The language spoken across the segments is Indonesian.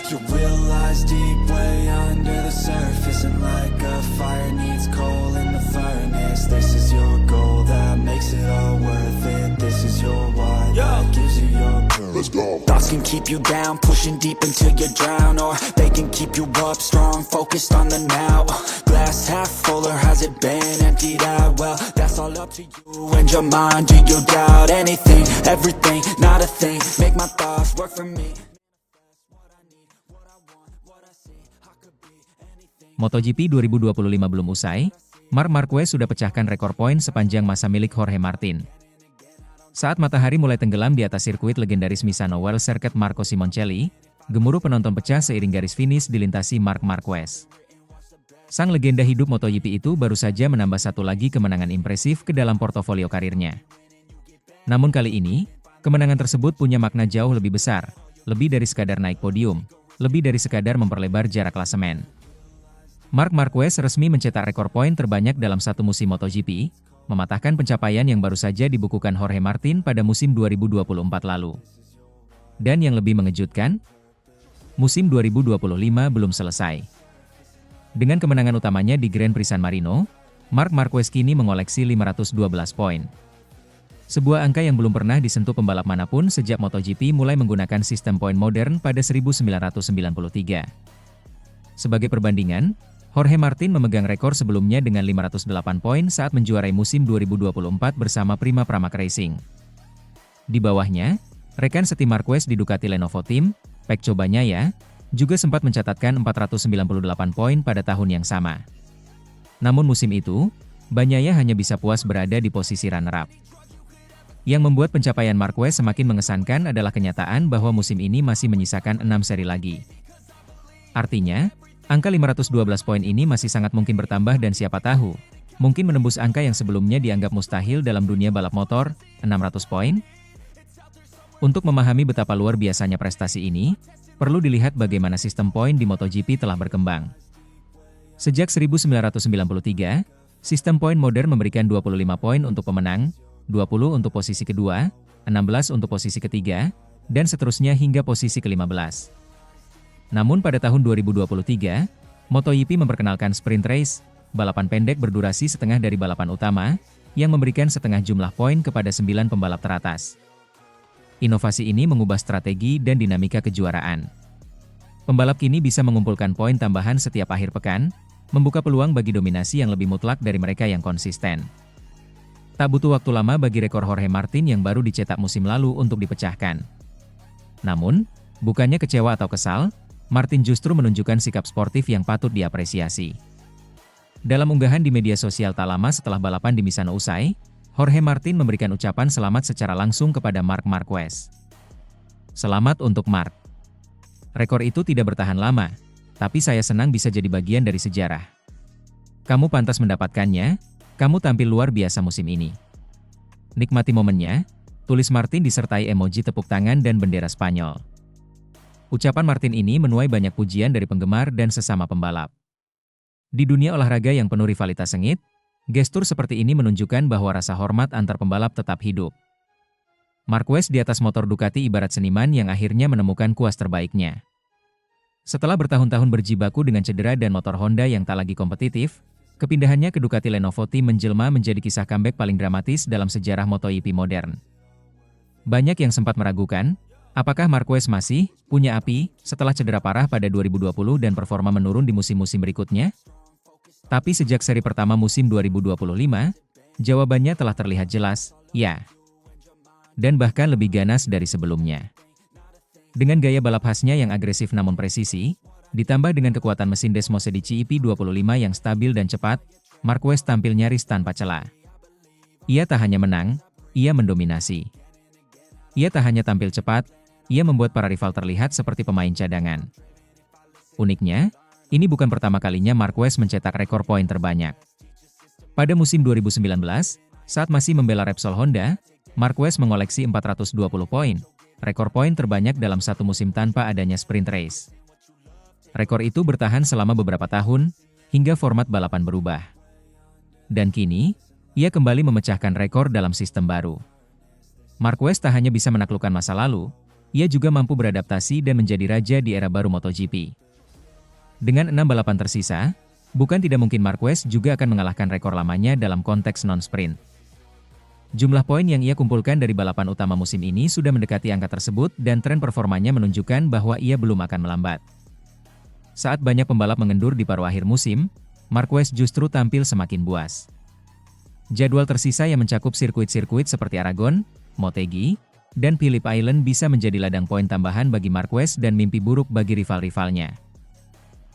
You realize deep way under the surface, and like a fire needs coal in the furnace. This is your goal that makes it all worth it. This is your why that gives you your purpose. Let's go. Thoughts can keep you down, pushing deep until you drown, or they can keep you up strong, focused on the now. Glass half full, or has it been emptied out? Well, that's all up to you and your mind. Do you doubt anything, everything, not a thing? Make my thoughts work for me. MotoGP 2025 belum usai, Marc Marquez sudah pecahkan rekor poin sepanjang masa milik Jorge Martin. Saat matahari mulai tenggelam di atas sirkuit legendaris Misano World Circuit Marco Simoncelli, gemuruh penonton pecah seiring garis finish dilintasi Marc Marquez. Sang legenda hidup MotoGP itu baru saja menambah satu lagi kemenangan impresif ke dalam portofolio karirnya. Namun kali ini, kemenangan tersebut punya makna jauh lebih besar, lebih dari sekadar naik podium, lebih dari sekadar memperlebar jarak klasemen. Marc Marquez resmi mencetak rekor poin terbanyak dalam satu musim MotoGP, mematahkan pencapaian yang baru saja dibukukan Jorge Martin pada musim 2024 lalu. Dan yang lebih mengejutkan, musim 2025 belum selesai. Dengan kemenangan utamanya di Grand Prix San Marino, Marc Marquez kini mengoleksi 512 poin. Sebuah angka yang belum pernah disentuh pembalap manapun sejak MotoGP mulai menggunakan sistem poin modern pada 1993. Sebagai perbandingan, Jorge Martin memegang rekor sebelumnya dengan 508 poin saat menjuarai musim 2024 bersama Prima Pramac Racing. Di bawahnya, rekan setim Marquez di Ducati Lenovo Team, Pecco Bagnaia, juga sempat mencatatkan 498 poin pada tahun yang sama. Namun musim itu, Bagnaia hanya bisa puas berada di posisi runner-up. Yang membuat pencapaian Marquez semakin mengesankan adalah kenyataan bahwa musim ini masih menyisakan 6 seri lagi. Artinya, angka 512 poin ini masih sangat mungkin bertambah dan siapa tahu, mungkin menembus angka yang sebelumnya dianggap mustahil dalam dunia balap motor, 600 poin? Untuk memahami betapa luar biasanya prestasi ini, perlu dilihat bagaimana sistem poin di MotoGP telah berkembang. Sejak 1993, sistem poin modern memberikan 25 poin untuk pemenang, 20 untuk posisi kedua, 16 untuk posisi ketiga, dan seterusnya hingga posisi ke-15. Namun pada tahun 2023, MotoGP memperkenalkan sprint race, balapan pendek berdurasi setengah dari balapan utama, yang memberikan setengah jumlah poin kepada 9 pembalap teratas. Inovasi ini mengubah strategi dan dinamika kejuaraan. Pembalap kini bisa mengumpulkan poin tambahan setiap akhir pekan, membuka peluang bagi dominasi yang lebih mutlak dari mereka yang konsisten. Tak butuh waktu lama bagi rekor Jorge Martin yang baru dicetak musim lalu untuk dipecahkan. Namun, bukannya kecewa atau kesal, Martin justru menunjukkan sikap sportif yang patut diapresiasi. Dalam unggahan di media sosial tak lama setelah balapan di Misano usai, Jorge Martin memberikan ucapan selamat secara langsung kepada Marc Marquez. Selamat untuk Marc. Rekor itu tidak bertahan lama, tapi saya senang bisa jadi bagian dari sejarah. Kamu pantas mendapatkannya, kamu tampil luar biasa musim ini. Nikmati momennya, tulis Martin disertai emoji tepuk tangan dan bendera Spanyol. Ucapan Martin ini menuai banyak pujian dari penggemar dan sesama pembalap. Di dunia olahraga yang penuh rivalitas sengit, gestur seperti ini menunjukkan bahwa rasa hormat antar pembalap tetap hidup. Marquez di atas motor Ducati ibarat seniman yang akhirnya menemukan kuas terbaiknya. Setelah bertahun-tahun berjibaku dengan cedera dan motor Honda yang tak lagi kompetitif, kepindahannya ke Ducati Lenovo Team menjelma menjadi kisah comeback paling dramatis dalam sejarah MotoGP modern. Banyak yang sempat meragukan, apakah Marquez masih punya api setelah cedera parah pada 2020 dan performa menurun di musim-musim berikutnya? Tapi sejak seri pertama musim 2025, jawabannya telah terlihat jelas, ya. Dan bahkan lebih ganas dari sebelumnya. Dengan gaya balap khasnya yang agresif namun presisi, ditambah dengan kekuatan mesin Desmos Edici EP25 yang stabil dan cepat, Marquez tampil nyaris tanpa celah. Ia tak hanya menang, ia mendominasi. Ia tak hanya tampil cepat, ia membuat para rival terlihat seperti pemain cadangan. Uniknya, ini bukan pertama kalinya Marquez mencetak rekor poin terbanyak. Pada musim 2019, saat masih membela Repsol Honda, Marquez mengoleksi 420 poin, rekor poin terbanyak dalam satu musim tanpa adanya sprint race. Rekor itu bertahan selama beberapa tahun, hingga format balapan berubah. Dan kini, ia kembali memecahkan rekor dalam sistem baru. Marquez tak hanya bisa menaklukkan masa lalu, ia juga mampu beradaptasi dan menjadi raja di era baru MotoGP. Dengan 6 balapan tersisa, bukan tidak mungkin Marquez juga akan mengalahkan rekor lamanya dalam konteks non-sprint. Jumlah poin yang ia kumpulkan dari balapan utama musim ini sudah mendekati angka tersebut dan tren performanya menunjukkan bahwa ia belum akan melambat. Saat banyak pembalap mengendur di paruh akhir musim, Marquez justru tampil semakin buas. Jadwal tersisa yang mencakup sirkuit-sirkuit seperti Aragon, Motegi, dan Phillip Island bisa menjadi ladang poin tambahan bagi Marquez dan mimpi buruk bagi rival-rivalnya.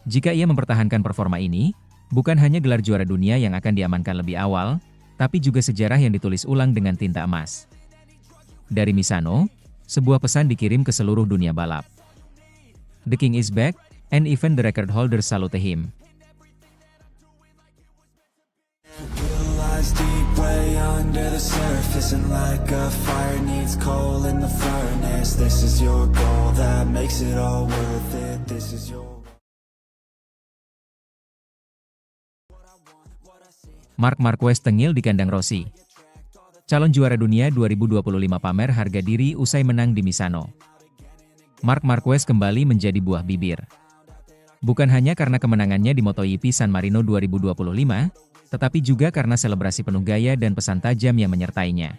Jika ia mempertahankan performa ini, bukan hanya gelar juara dunia yang akan diamankan lebih awal, tapi juga sejarah yang ditulis ulang dengan tinta emas. Dari Misano, sebuah pesan dikirim ke seluruh dunia balap. "The King is back, and even the record holder salute him." Deep way under the surface, and like a fire needs coal in the furnace. This is your goal that makes it all worth it. This is your... Marc Marquez tengil di kandang Rossi. Calon juara dunia 2025 pamer harga diri usai menang di Misano. Marc Marquez kembali menjadi buah bibir. Bukan hanya karena kemenangannya di MotoGP San Marino 2025, tetapi juga karena selebrasi penuh gaya dan pesan tajam yang menyertainya.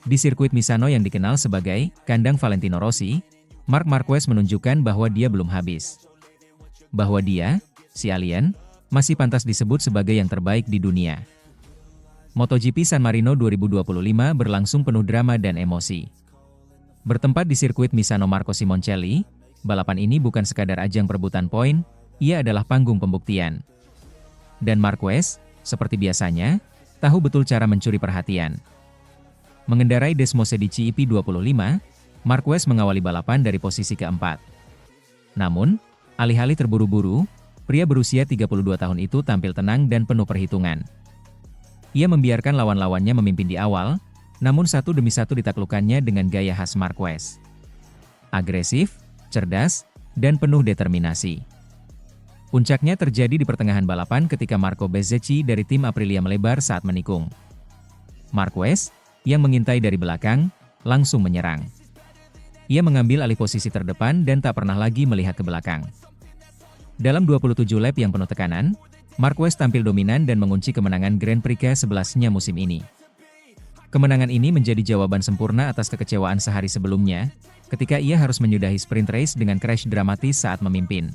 Di sirkuit Misano yang dikenal sebagai kandang Valentino Rossi, Marc Marquez menunjukkan bahwa dia belum habis. Bahwa dia, si alien, masih pantas disebut sebagai yang terbaik di dunia. MotoGP San Marino 2025 berlangsung penuh drama dan emosi. Bertempat di sirkuit Misano Marco Simoncelli, balapan ini bukan sekadar ajang perebutan poin, ia adalah panggung pembuktian. Dan Marquez, seperti biasanya, tahu betul cara mencuri perhatian. Mengendarai Desmosedici EP25, Marquez mengawali balapan dari posisi keempat. Namun, alih-alih terburu-buru, pria berusia 32 tahun itu tampil tenang dan penuh perhitungan. Ia membiarkan lawan-lawannya memimpin di awal, namun satu demi satu ditaklukkannya dengan gaya khas Marquez. Agresif, cerdas, dan penuh determinasi. Puncaknya terjadi di pertengahan balapan ketika Marco Bezzecchi dari tim Aprilia melebar saat menikung. Marquez, yang mengintai dari belakang, langsung menyerang. Ia mengambil alih posisi terdepan dan tak pernah lagi melihat ke belakang. Dalam 27 lap yang penuh tekanan, Marquez tampil dominan dan mengunci kemenangan Grand Prix ke-11-nya musim ini. Kemenangan ini menjadi jawaban sempurna atas kekecewaan sehari sebelumnya, ketika ia harus menyudahi sprint race dengan crash dramatis saat memimpin.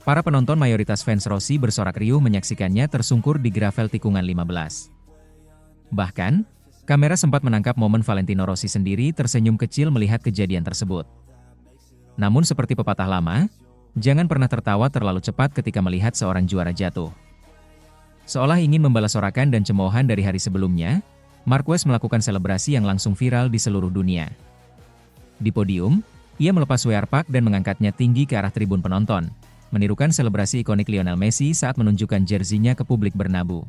Para penonton mayoritas fans Rossi bersorak riuh menyaksikannya tersungkur di gravel tikungan 15. Bahkan, kamera sempat menangkap momen Valentino Rossi sendiri tersenyum kecil melihat kejadian tersebut. Namun seperti pepatah lama, jangan pernah tertawa terlalu cepat ketika melihat seorang juara jatuh. Seolah ingin membalas sorakan dan cemoohan dari hari sebelumnya, Marquez melakukan selebrasi yang langsung viral di seluruh dunia. Di podium, ia melepas wear pack dan mengangkatnya tinggi ke arah tribun penonton, menirukan selebrasi ikonik Lionel Messi saat menunjukkan jersinya ke publik bernabu.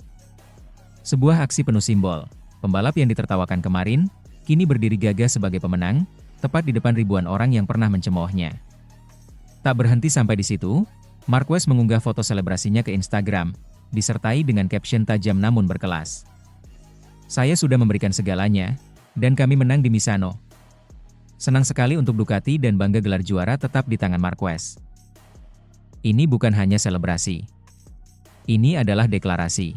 Sebuah aksi penuh simbol, pembalap yang ditertawakan kemarin, kini berdiri gagah sebagai pemenang, tepat di depan ribuan orang yang pernah mencemoohnya. Tak berhenti sampai di situ, Marquez mengunggah foto selebrasinya ke Instagram, disertai dengan caption tajam namun berkelas. "Saya sudah memberikan segalanya, dan kami menang di Misano. Senang sekali untuk Ducati dan bangga gelar juara tetap di tangan Marquez." Ini bukan hanya selebrasi. Ini adalah deklarasi.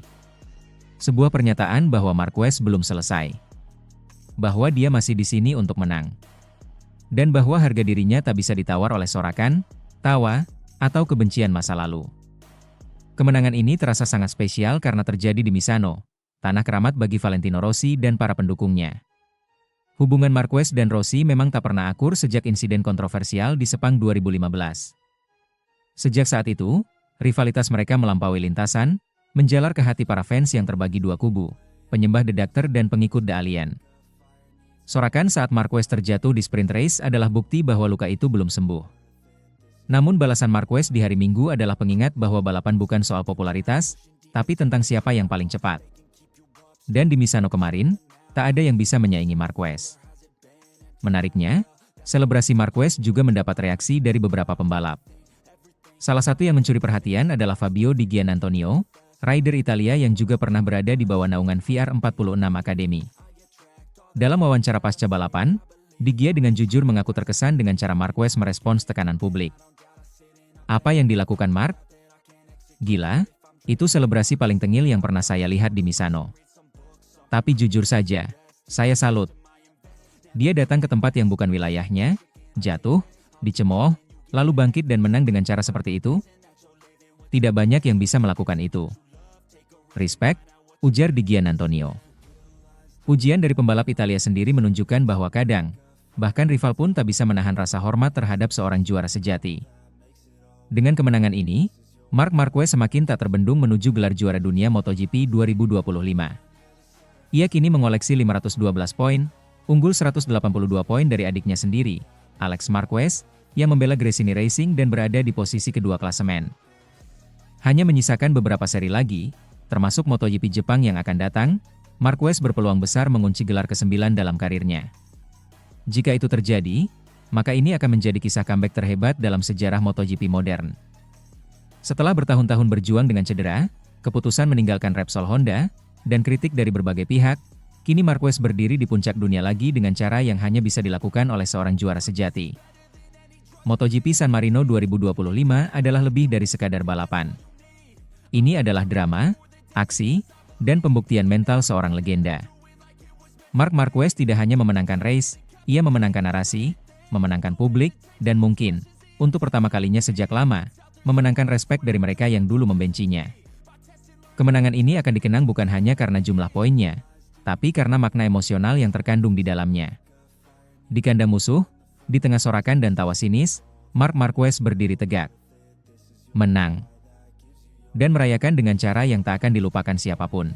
Sebuah pernyataan bahwa Marquez belum selesai. Bahwa dia masih di sini untuk menang. Dan bahwa harga dirinya tak bisa ditawar oleh sorakan, tawa, atau kebencian masa lalu. Kemenangan ini terasa sangat spesial karena terjadi di Misano, tanah keramat bagi Valentino Rossi dan para pendukungnya. Hubungan Marquez dan Rossi memang tak pernah akur sejak insiden kontroversial di Sepang 2015. Sejak saat itu, rivalitas mereka melampaui lintasan, menjalar ke hati para fans yang terbagi dua kubu, penyembah The Doctor dan pengikut The Alien. Sorakan saat Marquez terjatuh di sprint race adalah bukti bahwa luka itu belum sembuh. Namun balasan Marquez di hari Minggu adalah pengingat bahwa balapan bukan soal popularitas, tapi tentang siapa yang paling cepat. Dan di Misano kemarin, tak ada yang bisa menyaingi Marquez. Menariknya, selebrasi Marquez juga mendapat reaksi dari beberapa pembalap. Salah satu yang mencuri perhatian adalah Fabio Di Giannantonio, rider Italia yang juga pernah berada di bawah naungan VR46 Academy. Dalam wawancara pasca balapan, Di Gia dengan jujur mengaku terkesan dengan cara Marquez merespons tekanan publik. Apa yang dilakukan Mark? Gila, itu selebrasi paling tengil yang pernah saya lihat di Misano. Tapi jujur saja, saya salut. Dia datang ke tempat yang bukan wilayahnya, jatuh, dicemooh, lalu bangkit dan menang dengan cara seperti itu? Tidak banyak yang bisa melakukan itu. Respect, ujar Di Gian Antonio. Pujian dari pembalap Italia sendiri menunjukkan bahwa kadang, bahkan rival pun tak bisa menahan rasa hormat terhadap seorang juara sejati. Dengan kemenangan ini, Marc Marquez semakin tak terbendung menuju gelar juara dunia MotoGP 2025. Ia kini mengoleksi 512 poin, unggul 182 poin dari adiknya sendiri, Alex Marquez, yang membela Gresini Racing dan berada di posisi kedua klasemen. Hanya menyisakan beberapa seri lagi, termasuk MotoGP Jepang yang akan datang, Marquez berpeluang besar mengunci gelar ke-9 dalam karirnya. Jika itu terjadi, maka ini akan menjadi kisah comeback terhebat dalam sejarah MotoGP modern. Setelah bertahun-tahun berjuang dengan cedera, keputusan meninggalkan Repsol Honda, dan kritik dari berbagai pihak, kini Marquez berdiri di puncak dunia lagi dengan cara yang hanya bisa dilakukan oleh seorang juara sejati. MotoGP San Marino 2025 adalah lebih dari sekadar balapan. Ini adalah drama, aksi, dan pembuktian mental seorang legenda. Marc Marquez tidak hanya memenangkan race, ia memenangkan narasi, memenangkan publik, dan mungkin, untuk pertama kalinya sejak lama, memenangkan respek dari mereka yang dulu membencinya. Kemenangan ini akan dikenang bukan hanya karena jumlah poinnya, tapi karena makna emosional yang terkandung di dalamnya. Di kandang musuh, di tengah sorakan dan tawa sinis, Marc Marquez berdiri tegak. Menang. Dan merayakan dengan cara yang tak akan dilupakan siapapun.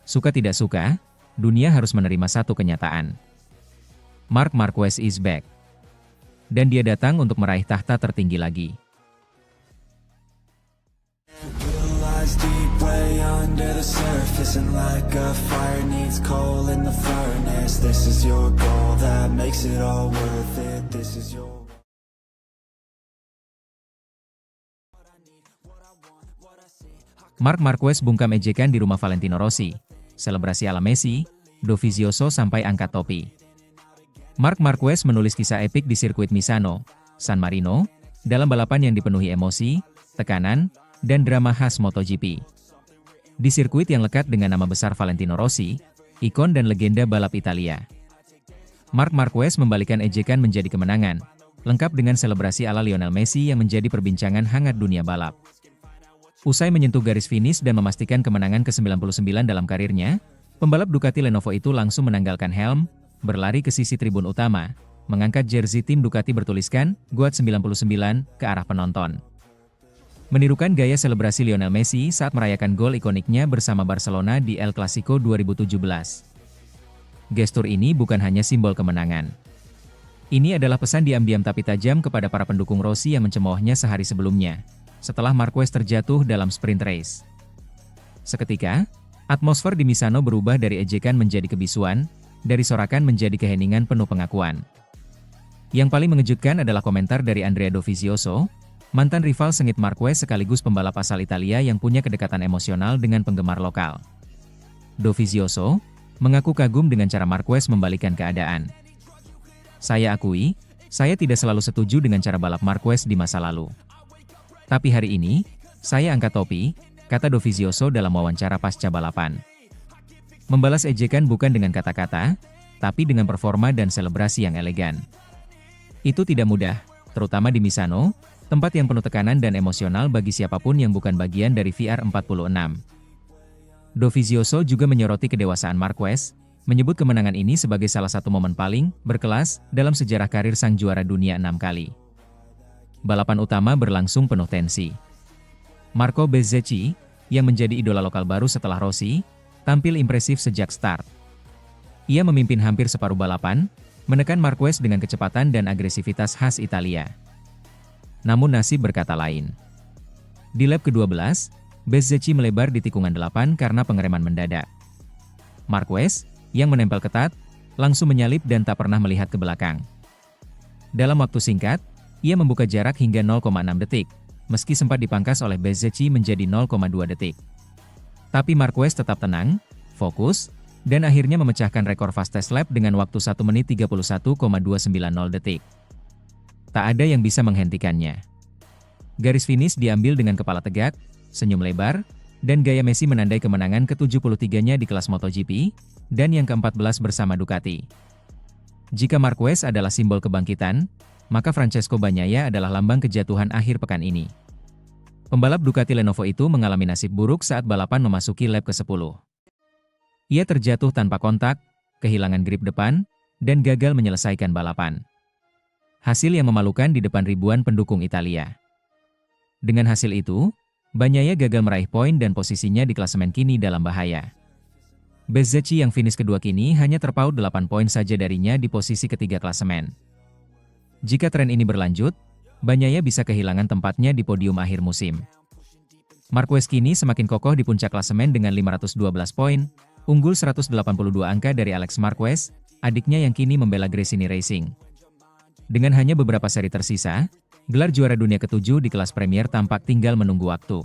Suka tidak suka, dunia harus menerima satu kenyataan. Marc Marquez is back. Dan dia datang untuk meraih tahta tertinggi lagi. Deep way under the surface, and like a fire needs coal in the furnace. This is your goal that makes it all worth it. This is your Marc Marquez bungkam ejekan di rumah Valentino Rossi, selebrasi ala Messi, Dovizioso sampai angkat topi. Marc Marquez menulis kisah epik di sirkuit Misano, San Marino, dalam balapan yang dipenuhi emosi, tekanan, dan drama khas MotoGP. Di sirkuit yang lekat dengan nama besar Valentino Rossi, ikon dan legenda balap Italia. Marc Marquez membalikan ejekan menjadi kemenangan, lengkap dengan selebrasi ala Lionel Messi yang menjadi perbincangan hangat dunia balap. Usai menyentuh garis finish dan memastikan kemenangan ke-99 dalam karirnya, pembalap Ducati Lenovo itu langsung menanggalkan helm, berlari ke sisi tribun utama, mengangkat jersey tim Ducati bertuliskan GOAT 99 ke arah penonton. Menirukan gaya selebrasi Lionel Messi saat merayakan gol ikoniknya bersama Barcelona di El Clasico 2017. Gestur ini bukan hanya simbol kemenangan. Ini adalah pesan diam-diam tapi tajam kepada para pendukung Rossi yang mencemoohnya sehari sebelumnya, setelah Marquez terjatuh dalam sprint race. Seketika, atmosfer di Misano berubah dari ejekan menjadi kebisuan, dari sorakan menjadi keheningan penuh pengakuan. Yang paling mengejutkan adalah komentar dari Andrea Dovizioso, mantan rival sengit Marquez sekaligus pembalap asal Italia yang punya kedekatan emosional dengan penggemar lokal. Dovizioso mengaku kagum dengan cara Marquez membalikan keadaan. Saya akui, saya tidak selalu setuju dengan cara balap Marquez di masa lalu. Tapi hari ini, saya angkat topi, kata Dovizioso dalam wawancara pasca balapan. Membalas ejekan bukan dengan kata-kata, tapi dengan performa dan selebrasi yang elegan. Itu tidak mudah, terutama di Misano, tempat yang penuh tekanan dan emosional bagi siapapun yang bukan bagian dari VR46. Dovizioso juga menyoroti kedewasaan Marquez, menyebut kemenangan ini sebagai salah satu momen paling berkelas dalam sejarah karir sang juara dunia 6 kali. Balapan utama berlangsung penuh tensi. Marco Bezzecchi, yang menjadi idola lokal baru setelah Rossi, tampil impresif sejak start. Ia memimpin hampir separuh balapan, menekan Marquez dengan kecepatan dan agresivitas khas Italia. Namun nasib berkata lain. Di lap ke-12, Bezzecchi melebar di tikungan 8 karena pengereman mendadak. Marquez, yang menempel ketat, langsung menyalip dan tak pernah melihat ke belakang. Dalam waktu singkat, ia membuka jarak hingga 0,6 detik, meski sempat dipangkas oleh Bezzecchi menjadi 0,2 detik. Tapi Marquez tetap tenang, fokus, dan akhirnya memecahkan rekor fastest lap dengan waktu 1 menit 31,290 detik. Tak ada yang bisa menghentikannya. Garis finish diambil dengan kepala tegak, senyum lebar, dan gaya Messi menandai kemenangan ke-73-nya di kelas MotoGP, dan yang ke-14 bersama Ducati. Jika Marquez adalah simbol kebangkitan, maka Francesco Bagnaia adalah lambang kejatuhan akhir pekan ini. Pembalap Ducati Lenovo itu mengalami nasib buruk saat balapan memasuki lap ke-10. Ia terjatuh tanpa kontak, kehilangan grip depan, dan gagal menyelesaikan balapan. Hasil yang memalukan di depan ribuan pendukung Italia. Dengan hasil itu, Bagnaia gagal meraih poin dan posisinya di klasemen kini dalam bahaya. Bezzecchi yang finish kedua kini hanya terpaut 8 poin saja darinya di posisi ketiga klasemen. Jika tren ini berlanjut, Bagnaia bisa kehilangan tempatnya di podium akhir musim. Marquez kini semakin kokoh di puncak klasemen dengan 512 poin, unggul 182 angka dari Alex Marquez, adiknya yang kini membela Gresini Racing. Dengan hanya beberapa seri tersisa, gelar juara dunia ke-7 di kelas Premier tampak tinggal menunggu waktu.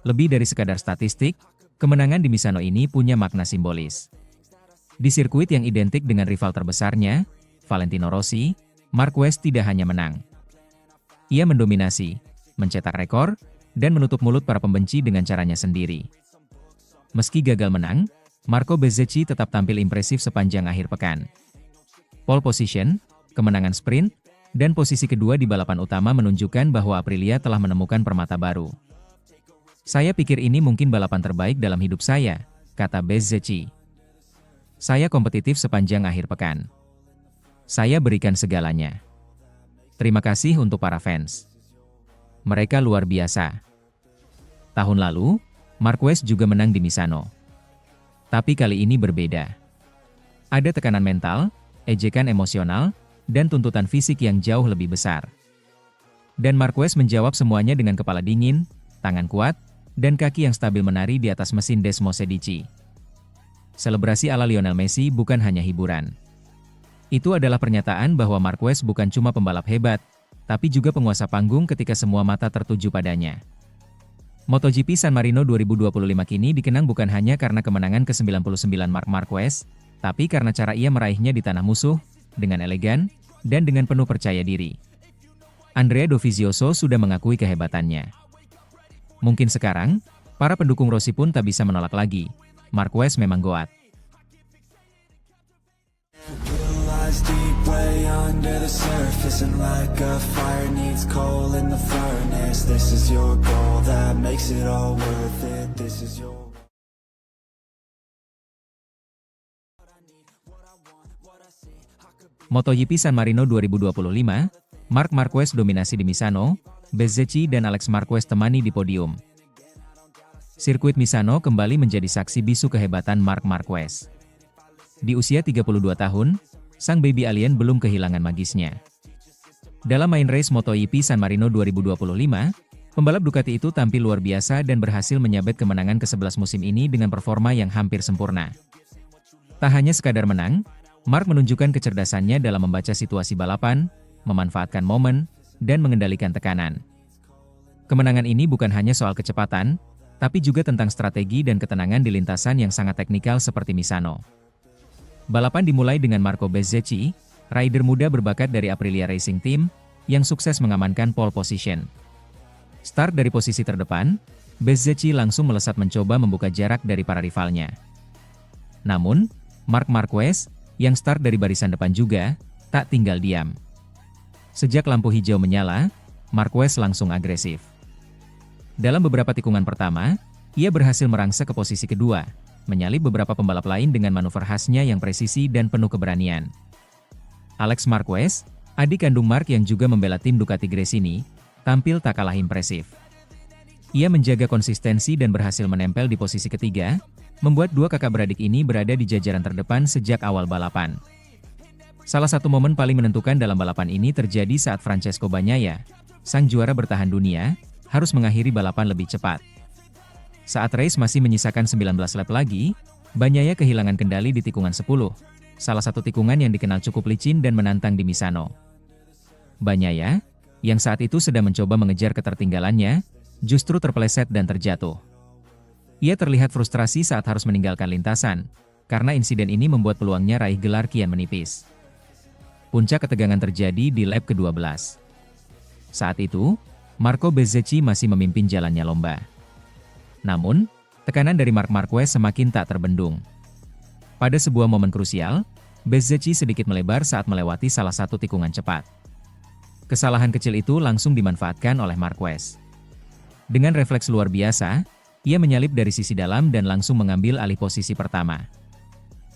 Lebih dari sekadar statistik, kemenangan di Misano ini punya makna simbolis. Di sirkuit yang identik dengan rival terbesarnya, Valentino Rossi, Marquez tidak hanya menang. Ia mendominasi, mencetak rekor, dan menutup mulut para pembenci dengan caranya sendiri. Meski gagal menang, Marco Bezzecchi tetap tampil impresif sepanjang akhir pekan. Pole position, kemenangan sprint, dan posisi kedua di balapan utama menunjukkan bahwa Aprilia telah menemukan permata baru. Saya pikir ini mungkin balapan terbaik dalam hidup saya, kata Bezzecchi. Saya kompetitif sepanjang akhir pekan. Saya berikan segalanya. Terima kasih untuk para fans. Mereka luar biasa. Tahun lalu, Marquez juga menang di Misano. Tapi kali ini berbeda. Ada tekanan mental, ejekan emosional, dan tuntutan fisik yang jauh lebih besar. Dan Marquez menjawab semuanya dengan kepala dingin, tangan kuat, dan kaki yang stabil menari di atas mesin Desmos Medici. Selebrasi ala Lionel Messi bukan hanya hiburan. Itu adalah pernyataan bahwa Marquez bukan cuma pembalap hebat, tapi juga penguasa panggung ketika semua mata tertuju padanya. MotoGP San Marino 2025 kini dikenang bukan hanya karena kemenangan ke-99 Marc Marquez, tapi karena cara ia meraihnya di tanah musuh, dengan elegan, dan dengan penuh percaya diri. Andrea Dovizioso sudah mengakui kehebatannya. Mungkin sekarang, para pendukung Rossi pun tak bisa menolak lagi. Marquez memang goat. Deep way under the surface, and like a fire needs coal in the furnace. This is your goal that makes it all worth it. This is your MotoGP San Marino 2025, Marc Marquez dominasi di Misano, Bezzecchi dan Alex Marquez temani di podium. Sirkuit Misano kembali menjadi saksi bisu kehebatan Marc Marquez. Di usia 32 tahun, sang baby alien belum kehilangan magisnya. Dalam main race MotoGP San Marino 2025, pembalap Ducati itu tampil luar biasa dan berhasil menyabet kemenangan ke-11 musim ini dengan performa yang hampir sempurna. Tak hanya sekadar menang, Marc menunjukkan kecerdasannya dalam membaca situasi balapan, memanfaatkan momen, dan mengendalikan tekanan. Kemenangan ini bukan hanya soal kecepatan, tapi juga tentang strategi dan ketenangan di lintasan yang sangat teknikal seperti Misano. Balapan dimulai dengan Marco Bezzecchi, rider muda berbakat dari Aprilia Racing Team, yang sukses mengamankan pole position. Start dari posisi terdepan, Bezzecchi langsung melesat mencoba membuka jarak dari para rivalnya. Namun, Marc Marquez, yang start dari barisan depan juga, tak tinggal diam. Sejak lampu hijau menyala, Marquez langsung agresif. Dalam beberapa tikungan pertama, ia berhasil merangsek ke posisi kedua, menyalip beberapa pembalap lain dengan manuver khasnya yang presisi dan penuh keberanian. Alex Marquez, adik kandung Marc yang juga membela tim Ducati Gresini, tampil tak kalah impresif. Ia menjaga konsistensi dan berhasil menempel di posisi ketiga, membuat dua kakak beradik ini berada di jajaran terdepan sejak awal balapan. Salah satu momen paling menentukan dalam balapan ini terjadi saat Francesco Bagnaia, sang juara bertahan dunia, harus mengakhiri balapan lebih cepat. Saat race masih menyisakan 19 lap lagi, Bagnaia kehilangan kendali di tikungan 10, salah satu tikungan yang dikenal cukup licin dan menantang di Misano. Bagnaia, yang saat itu sedang mencoba mengejar ketertinggalannya, justru terpeleset dan terjatuh. Ia terlihat frustrasi saat harus meninggalkan lintasan, karena insiden ini membuat peluangnya raih gelar kian menipis. Puncak ketegangan terjadi di lap ke-12. Saat itu, Marco Bezzecchi masih memimpin jalannya lomba. Namun, tekanan dari Marc Marquez semakin tak terbendung. Pada sebuah momen krusial, Bezzecchi sedikit melebar saat melewati salah satu tikungan cepat. Kesalahan kecil itu langsung dimanfaatkan oleh Marquez. Dengan refleks luar biasa, ia menyalip dari sisi dalam dan langsung mengambil alih posisi pertama.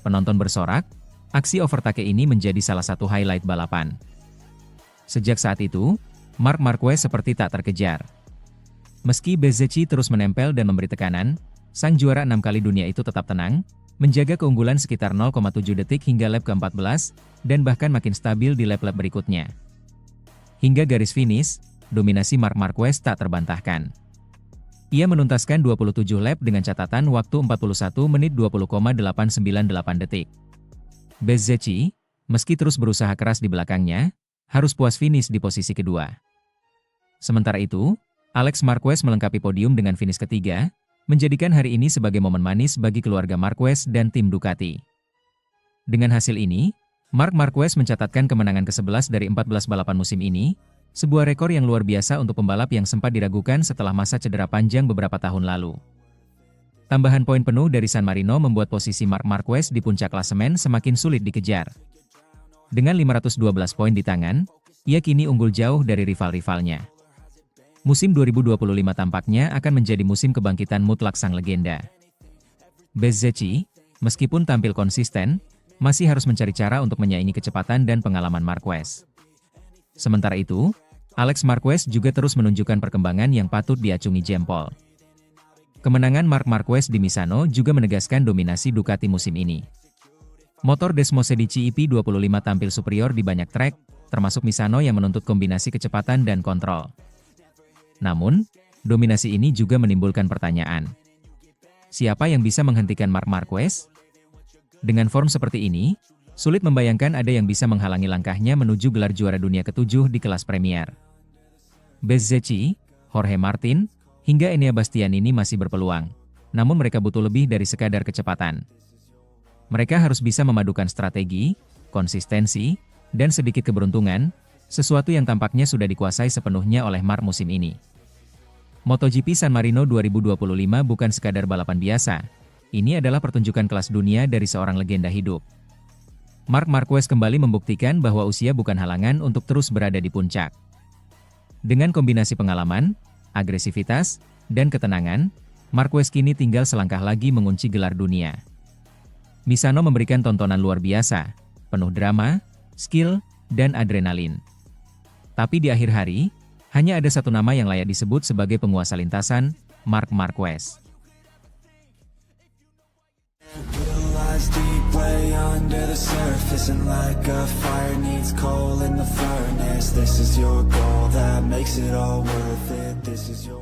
Penonton bersorak, aksi overtake ini menjadi salah satu highlight balapan. Sejak saat itu, Marc Marquez seperti tak terkejar. Meski Bezzecchi terus menempel dan memberi tekanan, sang juara 6 kali dunia itu tetap tenang, menjaga keunggulan sekitar 0,7 detik hingga lap ke-14, dan bahkan makin stabil di lap-lap berikutnya. Hingga garis finish, dominasi Marc Marquez tak terbantahkan. Ia menuntaskan 27 lap dengan catatan waktu 41 menit 20,898 detik. Bezzecchi, meski terus berusaha keras di belakangnya, harus puas finish di posisi kedua. Sementara itu, Alex Marquez melengkapi podium dengan finish ketiga, menjadikan hari ini sebagai momen manis bagi keluarga Marquez dan tim Ducati. Dengan hasil ini, Marc Marquez mencatatkan kemenangan ke-11 dari 14 balapan musim ini, sebuah rekor yang luar biasa untuk pembalap yang sempat diragukan setelah masa cedera panjang beberapa tahun lalu. Tambahan poin penuh dari San Marino membuat posisi Marc Marquez di puncak klasemen semakin sulit dikejar. Dengan 512 poin di tangan, ia kini unggul jauh dari rival-rivalnya. Musim 2025 tampaknya akan menjadi musim kebangkitan mutlak sang legenda. Bezzecchi, meskipun tampil konsisten, masih harus mencari cara untuk menyaingi kecepatan dan pengalaman Marquez. Sementara itu, Alex Marquez juga terus menunjukkan perkembangan yang patut diacungi jempol. Kemenangan Marc Marquez di Misano juga menegaskan dominasi Ducati musim ini. Motor Desmosedici EP25 tampil superior di banyak trek, termasuk Misano yang menuntut kombinasi kecepatan dan kontrol. Namun, dominasi ini juga menimbulkan pertanyaan. Siapa yang bisa menghentikan Marc Marquez? Dengan form seperti ini, sulit membayangkan ada yang bisa menghalangi langkahnya menuju gelar juara dunia ke-7 di kelas Premier. Bezzecchi, Jorge Martin, hingga Enea Bastianini masih berpeluang, namun mereka butuh lebih dari sekadar kecepatan. Mereka harus bisa memadukan strategi, konsistensi, dan sedikit keberuntungan, sesuatu yang tampaknya sudah dikuasai sepenuhnya oleh Marc musim ini. MotoGP San Marino 2025 bukan sekadar balapan biasa. Ini adalah pertunjukan kelas dunia dari seorang legenda hidup. Marc Marquez kembali membuktikan bahwa usia bukan halangan untuk terus berada di puncak. Dengan kombinasi pengalaman, agresivitas, dan ketenangan, Marquez kini tinggal selangkah lagi mengunci gelar dunia. Misano memberikan tontonan luar biasa, penuh drama, skill, dan adrenalin. Tapi di akhir hari, hanya ada satu nama yang layak disebut sebagai penguasa lintasan, Marc Marquez. Deep way under the surface, and like a fire needs coal in the furnace. This is your goal that makes it all worth it. This is your